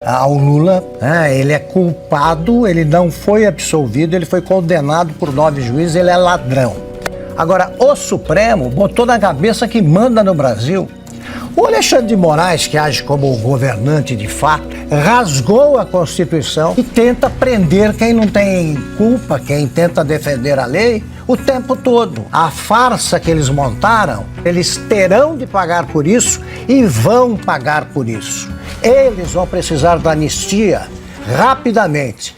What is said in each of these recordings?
O Lula, ele é culpado, ele não foi absolvido, ele foi condenado por 9 juízes, ele é ladrão. Agora, o Supremo botou na cabeça que manda no Brasil. O Alexandre de Moraes, que age como governante de fato, rasgou a Constituição e tenta prender quem não tem culpa, quem tenta defender a lei, o tempo todo. A farsa que eles montaram, eles terão de pagar por isso e vão pagar por isso. Eles vão precisar da anistia rapidamente.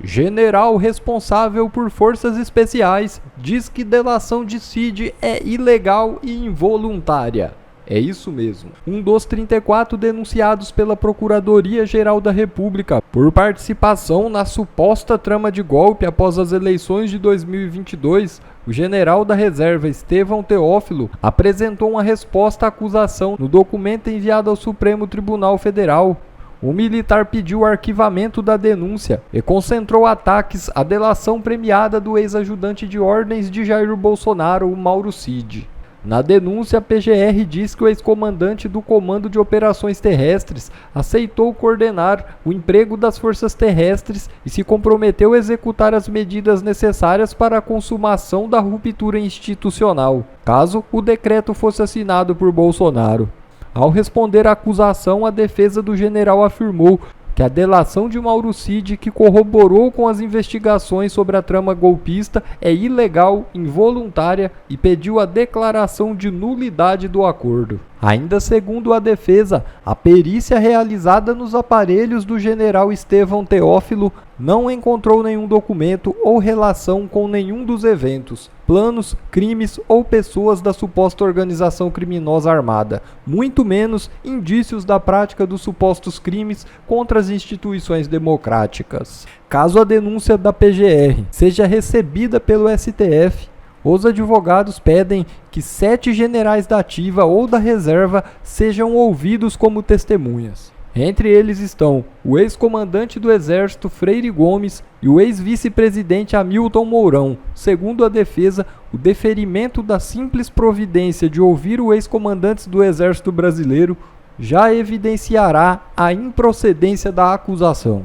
General responsável por forças especiais diz que delação de Cid é ilegal e involuntária. É isso mesmo. Um dos 34 denunciados pela Procuradoria-Geral da República por participação na suposta trama de golpe após as eleições de 2022, o general da reserva Estevão Teófilo apresentou uma resposta à acusação no documento enviado ao Supremo Tribunal Federal. O militar pediu o arquivamento da denúncia e concentrou ataques à delação premiada do ex-ajudante de ordens de Jair Bolsonaro, o Mauro Cid. Na denúncia, a PGR diz que o ex-comandante do Comando de Operações Terrestres aceitou coordenar o emprego das forças terrestres e se comprometeu a executar as medidas necessárias para a consumação da ruptura institucional, caso o decreto fosse assinado por Bolsonaro. Ao responder à acusação, a defesa do general afirmou que a delação de Mauro Cid, que corroborou com as investigações sobre a trama golpista, é ilegal, involuntária e pediu a declaração de nulidade do acordo. Ainda segundo a defesa, a perícia realizada nos aparelhos do general Estevão Teófilo não encontrou nenhum documento ou relação com nenhum dos eventos, planos, crimes ou pessoas da suposta organização criminosa armada, muito menos indícios da prática dos supostos crimes contra as instituições democráticas. Caso a denúncia da PGR seja recebida pelo STF, os advogados pedem que 7 generais da ativa ou da reserva sejam ouvidos como testemunhas. Entre eles estão o ex-comandante do Exército Freire Gomes e o ex-vice-presidente Hamilton Mourão. Segundo a defesa, o deferimento da simples providência de ouvir o ex-comandante do Exército Brasileiro já evidenciará a improcedência da acusação.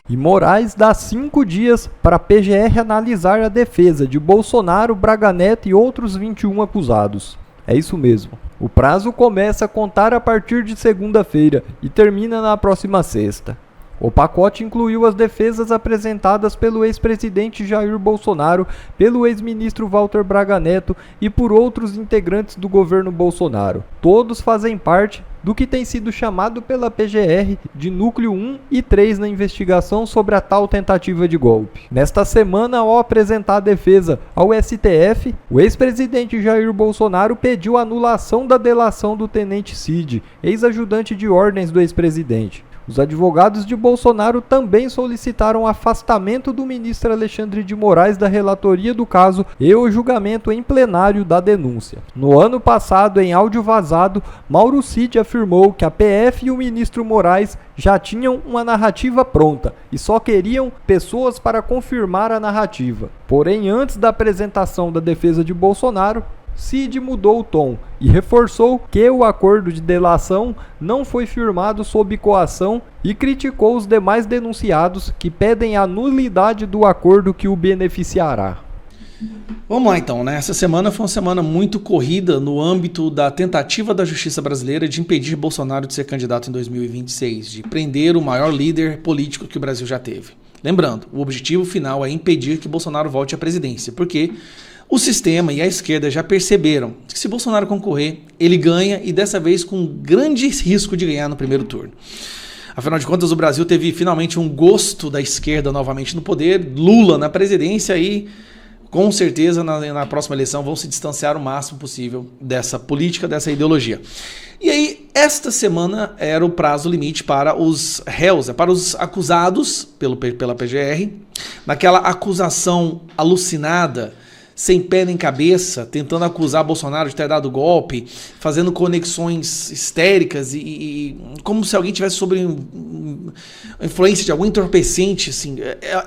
E Moraes dá 5 dias para a PGR analisar a defesa de Bolsonaro, Braga Neto e outros 21 acusados. É isso mesmo. O prazo começa a contar a partir de segunda-feira e termina na próxima sexta. O pacote incluiu as defesas apresentadas pelo ex-presidente Jair Bolsonaro, pelo ex-ministro Walter Braga Neto e por outros integrantes do governo Bolsonaro. Todos fazem parte do que tem sido chamado pela PGR de Núcleo 1 e 3 na investigação sobre a tal tentativa de golpe. Nesta semana, ao apresentar a defesa ao STF, o ex-presidente Jair Bolsonaro pediu a anulação da delação do tenente Cid, ex-ajudante de ordens do ex-presidente. Os advogados de Bolsonaro também solicitaram o afastamento do ministro Alexandre de Moraes da relatoria do caso e o julgamento em plenário da denúncia. No ano passado, em áudio vazado, Mauro Cid afirmou que a PF e o ministro Moraes já tinham uma narrativa pronta e só queriam pessoas para confirmar a narrativa. Porém, antes da apresentação da defesa de Bolsonaro, Cid mudou o tom e reforçou que o acordo de delação não foi firmado sob coação e criticou os demais denunciados que pedem a nulidade do acordo que o beneficiará. Vamos lá então, né? Essa semana foi uma semana muito corrida no âmbito da tentativa da justiça brasileira de impedir Bolsonaro de ser candidato em 2026, de prender o maior líder político que o Brasil já teve. Lembrando, o objetivo final é impedir que Bolsonaro volte à presidência, porque o sistema e a esquerda já perceberam que se Bolsonaro concorrer, ele ganha e dessa vez com grande risco de ganhar no primeiro turno. Afinal de contas, o Brasil teve finalmente um gosto da esquerda novamente no poder, Lula na presidência e com certeza na próxima eleição vão se distanciar o máximo possível dessa política, dessa ideologia. E aí, esta semana era o prazo limite para os réus, para os acusados pela PGR, naquela acusação alucinada sem pé nem cabeça, tentando acusar Bolsonaro de ter dado golpe, fazendo conexões histéricas e como se alguém tivesse sob influência de algum entorpecente, assim.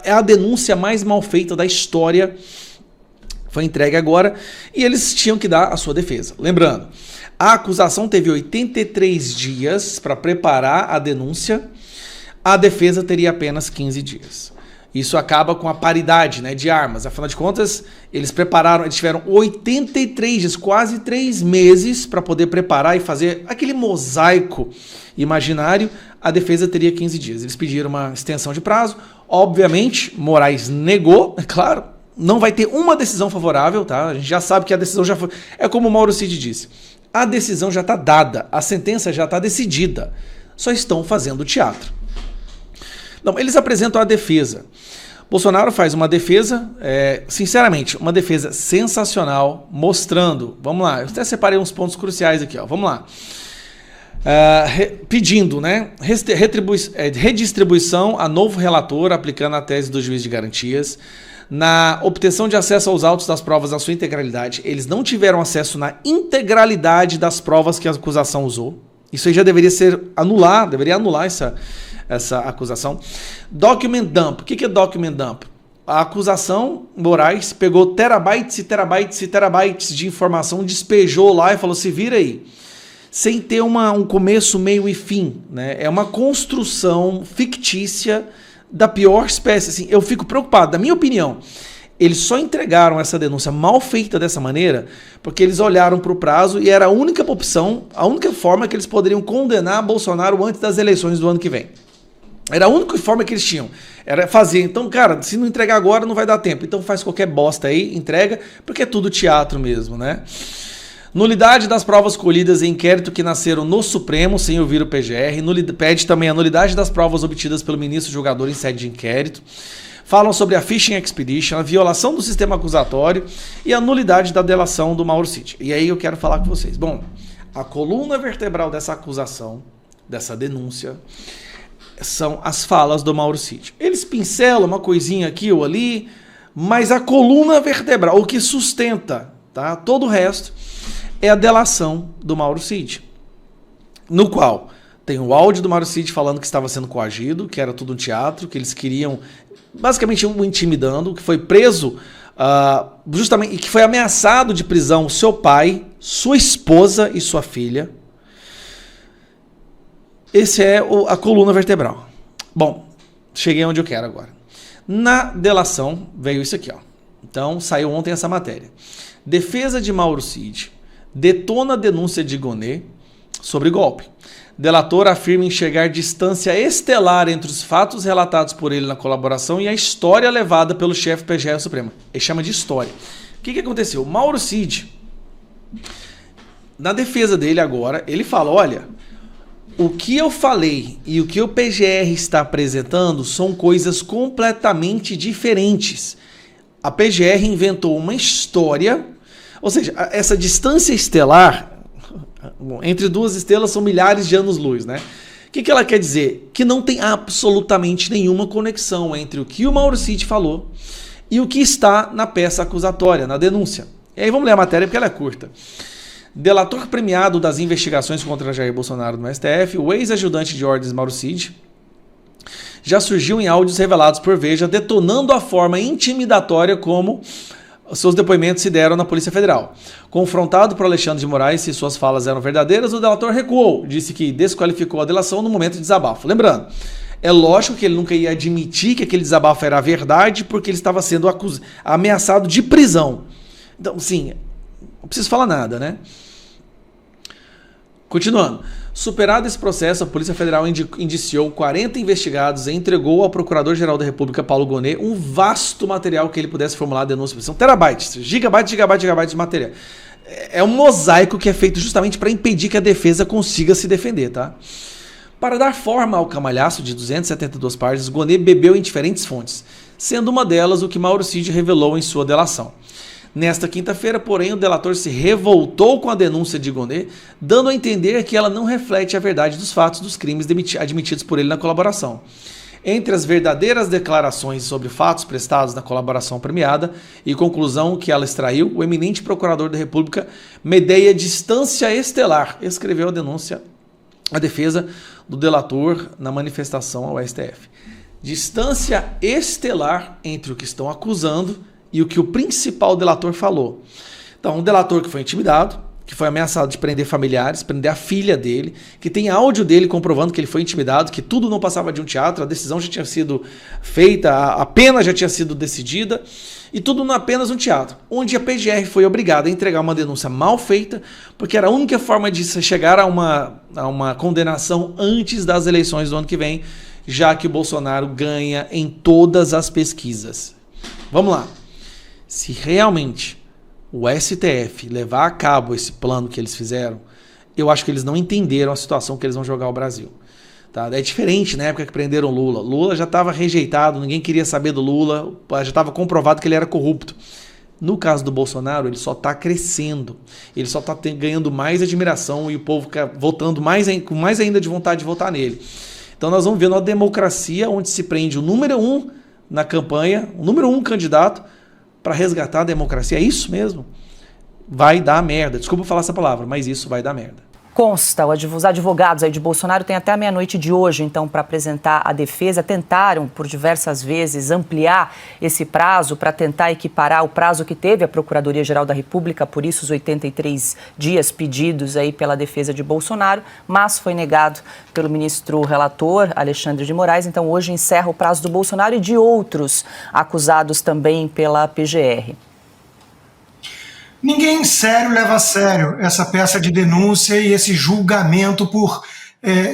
É a denúncia mais mal feita da história. Foi entregue agora e eles tinham que dar a sua defesa. Lembrando, a acusação teve 83 dias para preparar a denúncia, a defesa teria apenas 15 dias. Isso acaba com a paridade, né, de armas. Afinal de contas, eles tiveram 83 dias, quase 3 meses para poder preparar e fazer aquele mosaico imaginário. A defesa teria 15 dias. Eles pediram uma extensão de prazo. Obviamente, Moraes negou, é claro. Não vai ter uma decisão favorável, tá? A gente já sabe que a decisão já foi... É como o Mauro Cid disse. A decisão já está dada, a sentença já está decidida. Só estão fazendo teatro. Não, eles apresentam a defesa. Bolsonaro faz uma defesa, sinceramente, uma defesa sensacional, mostrando, vamos lá, eu até separei uns pontos cruciais aqui, ó, vamos lá. Pedindo, né, redistribuição a novo relator, aplicando a tese do juiz de garantias, na obtenção de acesso aos autos das provas na sua integralidade. Eles não tiveram acesso na integralidade das provas que a acusação usou. Isso aí já deveria anular essa acusação. Document dump. O que é document dump? A acusação, Moraes, pegou terabytes e terabytes e terabytes de informação, despejou lá e falou, se vira aí. Sem ter um começo, meio e fim, né? É uma construção fictícia da pior espécie. Assim, eu fico preocupado, na minha opinião. Eles só entregaram essa denúncia mal feita dessa maneira porque eles olharam para o prazo e era a única opção, a única forma que eles poderiam condenar Bolsonaro antes das eleições do ano que vem. Era a única forma que eles tinham. Era fazer. Então, cara, se não entregar agora não vai dar tempo. Então faz qualquer bosta aí, entrega, porque é tudo teatro mesmo, né? Nulidade das provas colhidas em inquérito que nasceram no Supremo sem ouvir o PGR. Pede também a nulidade das provas obtidas pelo ministro julgador em sede de inquérito. Falam sobre a Fishing Expedition, a violação do sistema acusatório e a nulidade da delação do Mauro Cid. E aí eu quero falar com vocês. Bom, a coluna vertebral dessa acusação, dessa denúncia, são as falas do Mauro Cid. Eles pincelam uma coisinha aqui ou ali, mas a coluna vertebral, o que sustenta, tá, todo o resto, é a delação do Mauro Cid, no qual tem o áudio do Mauro Cid falando que estava sendo coagido, que era tudo um teatro, que eles queriam, basicamente, o intimidando, que foi preso, justamente, e que foi ameaçado de prisão seu pai, sua esposa e sua filha. Esse é a coluna vertebral. Bom, cheguei onde eu quero agora. Na delação veio isso aqui, ó. Então, saiu ontem essa matéria. Defesa de Mauro Cid detona a denúncia de Gonê sobre golpe. Delator afirma enxergar distância estelar entre os fatos relatados por ele na colaboração e a história levada pelo chefe PGR Supremo. Ele chama de história. O que aconteceu? Mauro Cid, na defesa dele agora, ele fala, olha, o que eu falei e o que o PGR está apresentando são coisas completamente diferentes. A PGR inventou uma história, ou seja, essa distância estelar, entre duas estrelas são milhares de anos-luz, né? O que ela quer dizer? Que não tem absolutamente nenhuma conexão entre o que o Mauro Cid falou e o que está na peça acusatória, na denúncia. E aí vamos ler a matéria porque ela é curta. Delator premiado das investigações contra Jair Bolsonaro no STF, o ex-ajudante de ordens Mauro Cid, já surgiu em áudios revelados por Veja, detonando a forma intimidatória como seus depoimentos se deram na Polícia Federal. Confrontado por Alexandre de Moraes se suas falas eram verdadeiras, o delator recuou, disse que desqualificou a delação no momento de desabafo. Lembrando, é lógico que ele nunca ia admitir que aquele desabafo era verdade, porque ele estava sendo ameaçado de prisão. Então, sim, não preciso falar nada, né? Continuando. Superado esse processo, a Polícia Federal indiciou 40 investigados e entregou ao Procurador-Geral da República, Paulo Gonê, um vasto material que ele pudesse formular a denúncia. São terabytes, gigabytes de material. É um mosaico que é feito justamente para impedir que a defesa consiga se defender, tá? Para dar forma ao camalhaço de 272 páginas, Gonê bebeu em diferentes fontes, sendo uma delas o que Mauro Cid revelou em sua delação. Nesta quinta-feira, porém, o delator se revoltou com a denúncia de Gonê, dando a entender que ela não reflete a verdade dos fatos dos crimes admitidos por ele na colaboração. entre as verdadeiras declarações sobre fatos prestados na colaboração premiada e conclusão que ela extraiu, o eminente procurador da República medeia distância estelar, escreveu a defesa do delator na manifestação ao STF. Distância estelar entre o que estão acusando e o que o principal delator falou. Então, um delator que foi intimidado, que foi ameaçado de prender familiares, prender a filha dele, que tem áudio dele comprovando que ele foi intimidado, que tudo não passava de um teatro, a decisão já tinha sido feita, a pena já tinha sido decidida, e tudo não apenas um teatro, onde a PGR foi obrigada a entregar uma denúncia mal feita, porque era a única forma de chegar a uma condenação antes das eleições do ano que vem, já que o Bolsonaro ganha em todas as pesquisas. Vamos lá. Se realmente o STF levar a cabo esse plano que eles fizeram, eu acho que eles não entenderam a situação que eles vão jogar o Brasil. Tá? É diferente na época que prenderam Lula. Lula já estava rejeitado, ninguém queria saber do Lula, já estava comprovado que ele era corrupto. No caso do Bolsonaro, ele só está crescendo, ele só está ganhando mais admiração e o povo fica votando com mais ainda de vontade de votar nele. Então nós vamos ver uma democracia onde se prende o número 1 na campanha, o número 1 candidato, para resgatar a democracia. É isso mesmo? Vai dar merda. Desculpa falar essa palavra, mas isso vai dar merda. Consta, os advogados aí de Bolsonaro têm até a meia-noite de hoje, então, para apresentar a defesa. Tentaram, por diversas vezes, ampliar esse prazo para tentar equiparar o prazo que teve a Procuradoria-Geral da República, por isso os 83 dias pedidos aí pela defesa de Bolsonaro, mas foi negado pelo ministro relator, Alexandre de Moraes. Então, hoje encerra o prazo do Bolsonaro e de outros acusados também pela PGR. Ninguém sério leva a sério essa peça de denúncia e esse julgamento por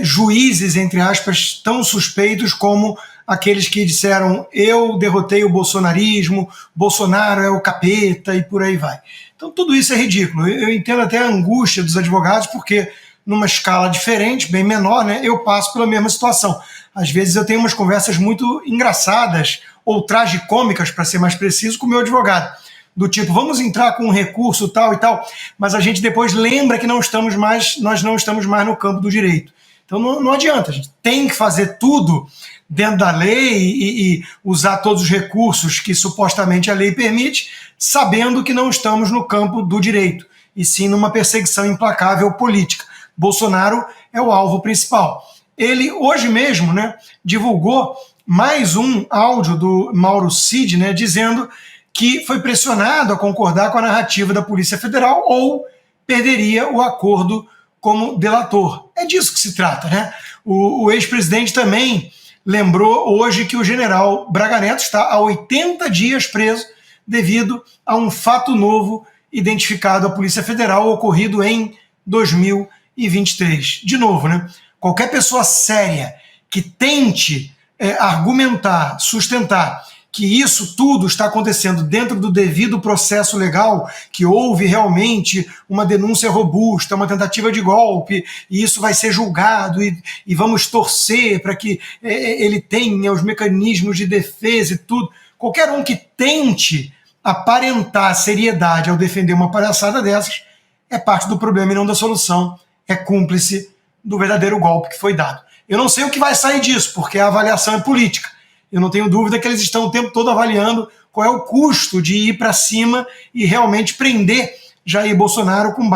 juízes, entre aspas, tão suspeitos como aqueles que disseram eu derrotei o bolsonarismo, Bolsonaro é o capeta e por aí vai. Então tudo isso é ridículo. Eu entendo até a angústia dos advogados porque numa escala diferente, bem menor, né, eu passo pela mesma situação. Às vezes eu tenho umas conversas muito engraçadas ou tragicômicas, para ser mais preciso, com o meu advogado. Do tipo, vamos entrar com um recurso tal e tal, mas a gente depois lembra que nós não estamos mais no campo do direito. Então não adianta, a gente tem que fazer tudo dentro da lei e usar todos os recursos que supostamente a lei permite, sabendo que não estamos no campo do direito, e sim numa perseguição implacável política. Bolsonaro é o alvo principal. Ele, hoje mesmo, né, divulgou mais um áudio do Mauro Cid, né, dizendo que foi pressionado a concordar com a narrativa da Polícia Federal ou perderia o acordo como delator. É disso que se trata, né? O ex-presidente também lembrou hoje que o general Braga Neto está há 80 dias preso devido a um fato novo identificado à Polícia Federal ocorrido em 2023. De novo, né? Qualquer pessoa séria que tente argumentar, sustentar que isso tudo está acontecendo dentro do devido processo legal, que houve realmente uma denúncia robusta, uma tentativa de golpe, e isso vai ser julgado, e vamos torcer para que ele tenha os mecanismos de defesa e tudo. Qualquer um que tente aparentar seriedade ao defender uma palhaçada dessas é parte do problema e não da solução, é cúmplice do verdadeiro golpe que foi dado. Eu não sei o que vai sair disso, porque a avaliação é política. Eu não tenho dúvida que eles estão o tempo todo avaliando qual é o custo de ir para cima e realmente prender Jair Bolsonaro com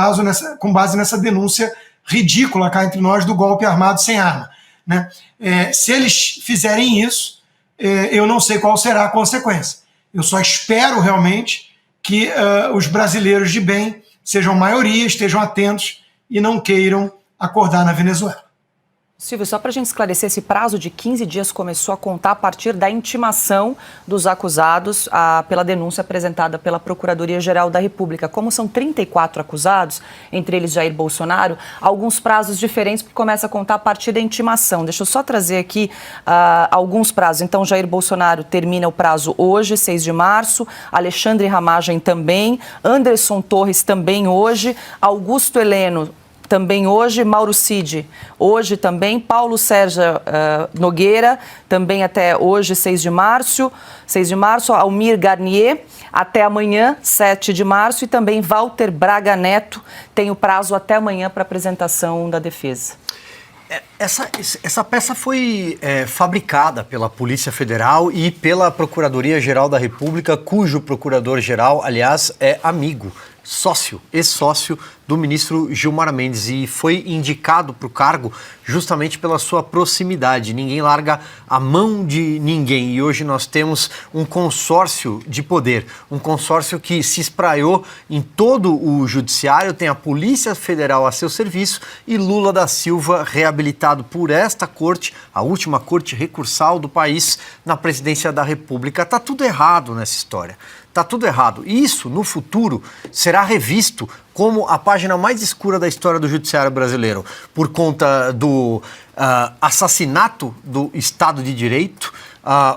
base nessa denúncia ridícula cá entre nós do golpe armado sem arma. Né? Se eles fizerem isso, eu não sei qual será a consequência. Eu só espero realmente que os brasileiros de bem sejam maioria, estejam atentos e não queiram acordar na Venezuela. Silvio, só para a gente esclarecer, esse prazo de 15 dias começou a contar a partir da intimação dos acusados pela denúncia apresentada pela Procuradoria-Geral da República. Como são 34 acusados, entre eles Jair Bolsonaro, alguns prazos diferentes, porque começa a contar a partir da intimação. Deixa eu só trazer aqui alguns prazos. Então, Jair Bolsonaro termina o prazo hoje, 6 de março, Alexandre Ramagem também, Anderson Torres também hoje, Augusto Heleno também hoje, Mauro Cid hoje também, Paulo Sérgio Nogueira também até hoje, 6 de março, Almir Garnier até amanhã, 7 de março, e também Walter Braga Neto tem o prazo até amanhã para apresentação da defesa. Essa peça foi fabricada pela Polícia Federal e pela Procuradoria-Geral da República, cujo procurador-geral, aliás, é amigo, ex-sócio do ministro Gilmar Mendes, e foi indicado para o cargo justamente pela sua proximidade. Ninguém larga a mão de ninguém, e hoje nós temos um consórcio de poder, um consórcio que se espraiou em todo o judiciário, tem a Polícia Federal a seu serviço e Lula da Silva reabilitado por esta corte, a última corte recursal do país, na presidência da República. Está tudo errado nessa história. Está tudo errado. E isso, no futuro, será revisto como a página mais escura da história do judiciário brasileiro, por conta do assassinato do Estado de Direito,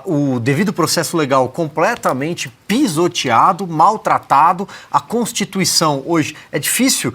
o devido processo legal completamente pisoteado, maltratado, a Constituição. Hoje é difícil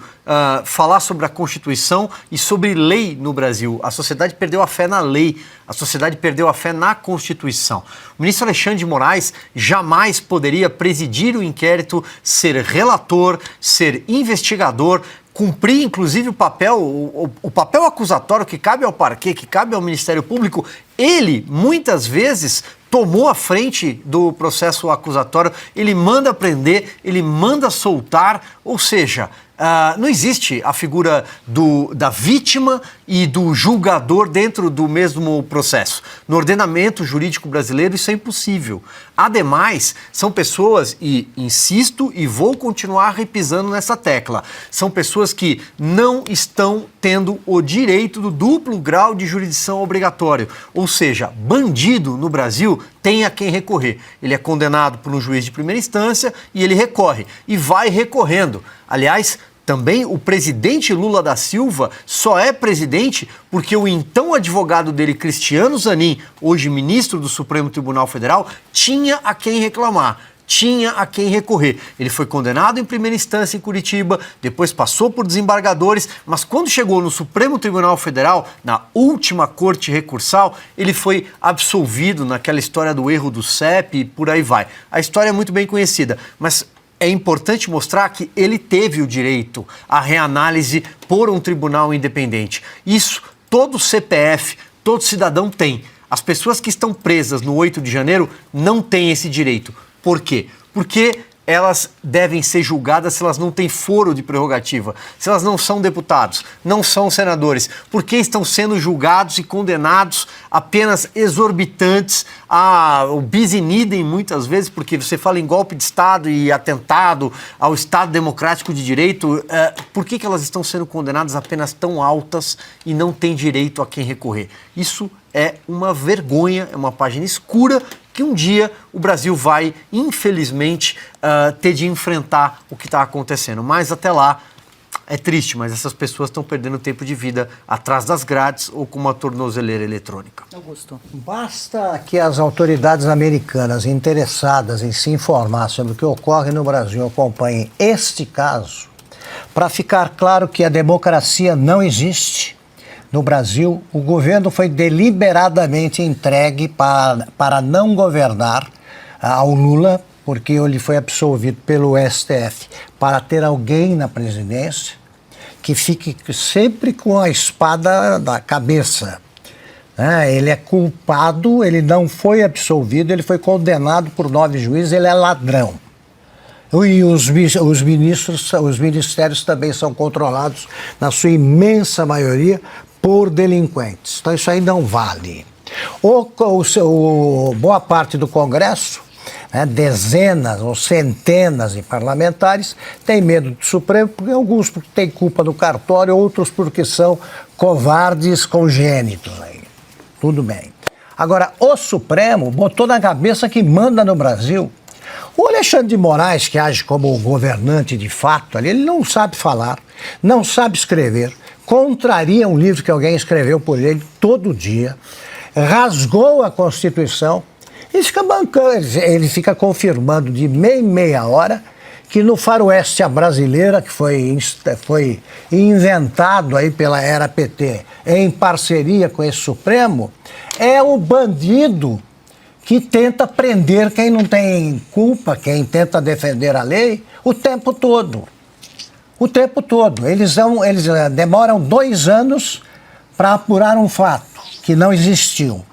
falar sobre a Constituição e sobre lei no Brasil. A sociedade perdeu a fé na lei, a sociedade perdeu a fé na Constituição. O ministro Alexandre de Moraes jamais poderia presidir o inquérito, ser relator, ser investigador, cumprir, inclusive, o papel acusatório que cabe ao parquê, que cabe ao Ministério Público. Ele, muitas vezes, tomou a frente do processo acusatório, ele manda prender, ele manda soltar, ou seja, não existe a figura da vítima e do julgador dentro do mesmo processo. No ordenamento jurídico brasileiro isso é impossível. Ademais, são pessoas, e insisto e vou continuar repisando nessa tecla, são pessoas que não estão tendo o direito do duplo grau de jurisdição obrigatório. Ou seja, bandido no Brasil tem a quem recorrer. Ele é condenado por um juiz de primeira instância e ele recorre. E vai recorrendo. Aliás, também o presidente Lula da Silva só é presidente porque o então advogado dele, Cristiano Zanin, hoje ministro do Supremo Tribunal Federal, tinha a quem reclamar, tinha a quem recorrer. Ele foi condenado em primeira instância em Curitiba, depois passou por desembargadores, mas quando chegou no Supremo Tribunal Federal, na última corte recursal, ele foi absolvido naquela história do erro do CEP e por aí vai. A história é muito bem conhecida, mas é importante mostrar que ele teve o direito à reanálise por um tribunal independente. Isso todo CPF, todo cidadão tem. As pessoas que estão presas no 8 de janeiro não têm esse direito. Por quê? Porque elas devem ser julgadas se elas não têm foro de prerrogativa, se elas não são deputados, não são senadores, porque estão sendo julgados e condenados a penas exorbitantes, ao bis in idem muitas vezes, porque você fala em golpe de Estado e atentado ao Estado Democrático de Direito. Por que elas estão sendo condenadas a penas tão altas e não têm direito a quem recorrer? Isso é uma vergonha, é uma página escura que um dia o Brasil vai, infelizmente, ter de enfrentar o que está acontecendo. Mas até lá, é triste, mas essas pessoas estão perdendo tempo de vida atrás das grades ou com uma tornozeleira eletrônica. Augusto. Basta que as autoridades americanas interessadas em se informar sobre o que ocorre no Brasil acompanhem este caso para ficar claro que a democracia não existe. No Brasil, o governo foi deliberadamente entregue para não governar ao Lula, porque ele foi absolvido pelo STF, para ter alguém na presidência que fique sempre com a espada na cabeça. Ele é culpado, ele não foi absolvido, ele foi condenado por 9 juízes, ele é ladrão. E os ministérios também são controlados, na sua imensa maioria, por delinquentes. Então isso aí não vale. Boa parte do Congresso, dezenas ou centenas de parlamentares, tem medo do Supremo, porque alguns porque têm culpa no cartório, outros porque são covardes congênitos. Tudo bem. Agora, o Supremo botou na cabeça que manda no Brasil. O Alexandre de Moraes, que age como governante de fato, ele não sabe falar, não sabe escrever, contraria um livro que alguém escreveu por ele todo dia, rasgou a Constituição e fica bancando, ele fica confirmando de meia em meia hora que no faroeste brasileira, que foi inventado aí pela era PT em parceria com esse Supremo, é o bandido que tenta prender quem não tem culpa, quem tenta defender a lei o tempo todo. O tempo todo. Eles demoram 2 anos para apurar um fato que não existiu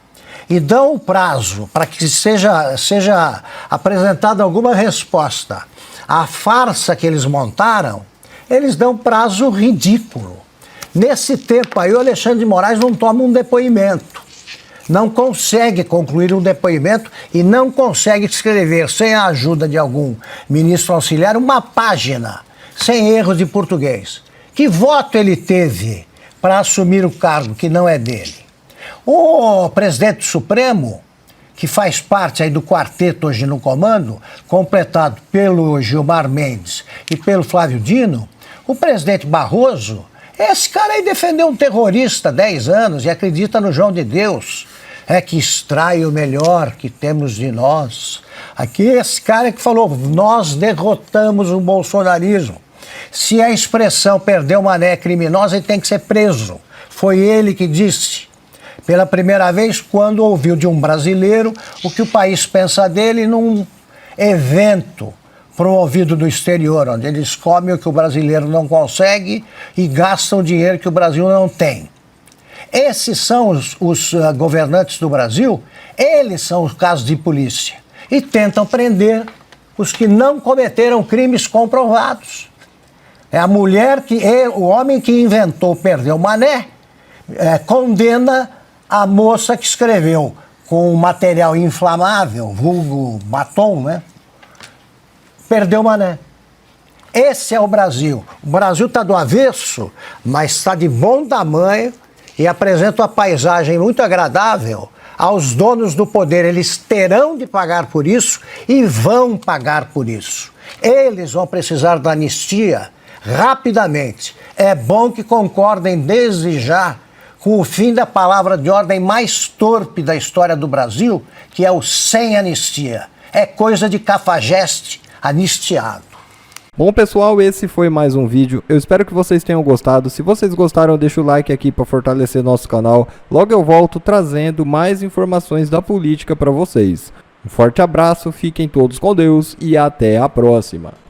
e dão o prazo para que seja apresentada alguma resposta à farsa que eles montaram, eles dão prazo ridículo. Nesse tempo aí, o Alexandre de Moraes não toma um depoimento, não consegue concluir um depoimento e não consegue escrever, sem a ajuda de algum ministro auxiliar, uma página, sem erros de português. Que voto ele teve para assumir o cargo que não é dele? O presidente do Supremo, que faz parte aí do quarteto hoje no comando, completado pelo Gilmar Mendes e pelo Flávio Dino, o presidente Barroso, esse cara aí defendeu um terrorista há 10 anos e acredita no João de Deus. É que extrai o melhor que temos de nós. Aqui esse cara que falou, nós derrotamos o bolsonarismo. Se a expressão perdeu mané criminosa, ele tem que ser preso. Foi ele que disse. Pela primeira vez, quando ouviu de um brasileiro o que o país pensa dele num evento promovido do exterior, onde eles comem o que o brasileiro não consegue e gastam o dinheiro que o Brasil não tem. Esses são os governantes do Brasil, eles são os casos de polícia e tentam prender os que não cometeram crimes comprovados. É a mulher o homem que inventou Perdeu Mané, condena a moça que escreveu com material inflamável, vulgo batom, né? Perdeu Mané. Esse é o Brasil. O Brasil está do avesso, mas está de bom tamanho e apresenta uma paisagem muito agradável aos donos do poder. Eles terão de pagar por isso e vão pagar por isso. Eles vão precisar da anistia rapidamente. É bom que concordem desde já com o fim da palavra de ordem mais torpe da história do Brasil, que é o sem anistia. É coisa de cafajeste anistiado. Bom, pessoal, esse foi mais um vídeo. Eu espero que vocês tenham gostado. Se vocês gostaram, deixa o like aqui para fortalecer nosso canal. Logo eu volto trazendo mais informações da política para vocês. Um forte abraço, fiquem todos com Deus e até a próxima.